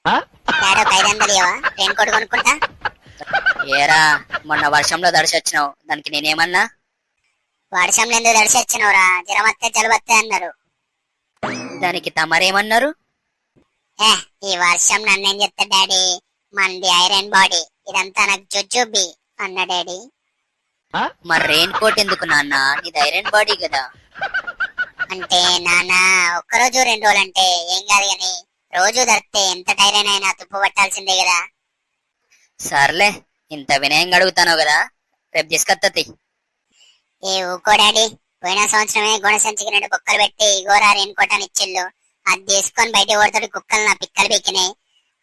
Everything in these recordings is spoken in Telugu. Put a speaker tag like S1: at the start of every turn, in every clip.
S1: డాడీ ఒక 500 ఇవ్వవా? రెయిన్ కోట్ కొనుక్కుంటా.
S2: ఏరా మొన్న వర్షంలో దడిసొచ్చినావు, దానికి నేనేమన్నా?
S1: వర్షంలో ఎందుకు తడిసి వచ్చినవురా? జ్వరం వస్తే జలుబత్తే అన్నారు.
S2: దానికి తమరేమన్నారు?
S1: ఏ ఈ వర్షం నన్నేం చెప్తా డాడీ, మంది ఐరన్ బాడీ, ఇదంతా నాకు జుజుబి అన్న డాడీ.
S2: మరి రెయిన్ కోట్ ఎందుకు నాన్న? నీది ఐరన్ బాడీ కదా.
S1: అంటే నాన్న ఒక్కరోజు 2 రోజులు అంటే ఏం కాదు గాని రోజు తడితే ఎంత టైరైన్ అయినా తుప్పు పట్టాల్సిందే కదా.
S2: సర్లే, ఇంత వినయంగా అడుగుతాను కదా, రేపు తీసుకొత్తతి.
S1: ఏ ఊకో డాడీ, పోయిన సంవత్సరమే గుణసంచికి 2 కుక్కలు పెట్టి గోరా రెయిన్ కోట్ అని ఇచ్చిళ్ళు. అది తీసుకొని బయట ఓడతాడు, కుక్కలు నా పిక్కలు పీకినాయి.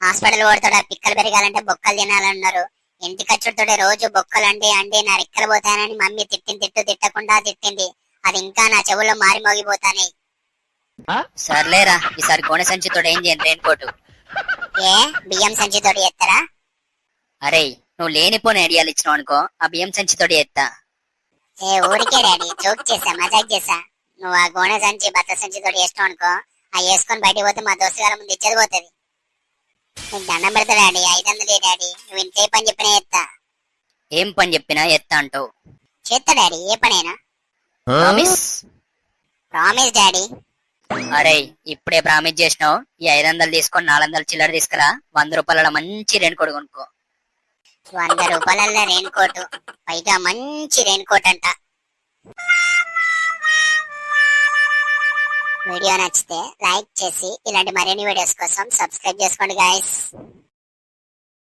S1: హాస్పిటల్ ఓడతాడు, ఆ పిక్కలు పెరగాలంటే బొక్కలు తినాలన్నారు. ఇంటికి వచ్చుడుతోటే రోజు బొక్కలు అండి అండి నా రెక్కలు పోతానని మమ్మీ తిట్టకుండా తిట్టింది. అది ఇంకా నా చెవుల్లో మారి మోగిపోతానే.
S2: సర్లేరా, ఈసారి కోణ సంచితో ఏం చేయను రెయిన్ కోటు.
S1: ఏ బియ్యం సంచితోటి ఎత్తరా?
S2: అరే నువ్వు లేనిపోని ఐడియాలు ఇచ్చినావు అనుకో, ఆ బియ్యం సంచితోటి ఎత్తా.
S1: ఏ ఊరికే డాడీ, జోక్ చేసా, మజాక్ చేసా. నువ్వు ఆ గోనె సంచి బత్త సంచితోటి వేస్తావు అనుకో, ఆ వేసుకొని బయటకు పోతే మా దోస్తు గారి ముందు ఇచ్చేది పోతుంది. నీకు దండం పెడతా డాడీ, 500 డాడీ. నువ్వు ఇంట్లో పని చెప్పినా ఎత్తా.
S2: ఏం పని చెప్పినా ఎత్తా అంటావు?
S1: చేస్తా డాడీ, ఏ పనైనా.
S2: ప్రామిస్?
S1: Promise daddy.
S2: అరే ఇప్పుడే ప్రామిస్ చేసినావు. ఈ 500 తీసుకొని 400 చిల్లర తీసుకురా. 100 రూపాయల మంచి రెయిన్ కోట్ కొనుక్కో.
S1: 100 రూపాయల రెయిన్ కోట్, పైగా మంచి రెయిన్ కోట్ అంట. వీడియో నచ్చితే లైక్ చేసి ఇలాంటి మరిన్ని వీడియోస్ కోసం సబ్స్క్రైబ్ చేసుకోండి గాయస్.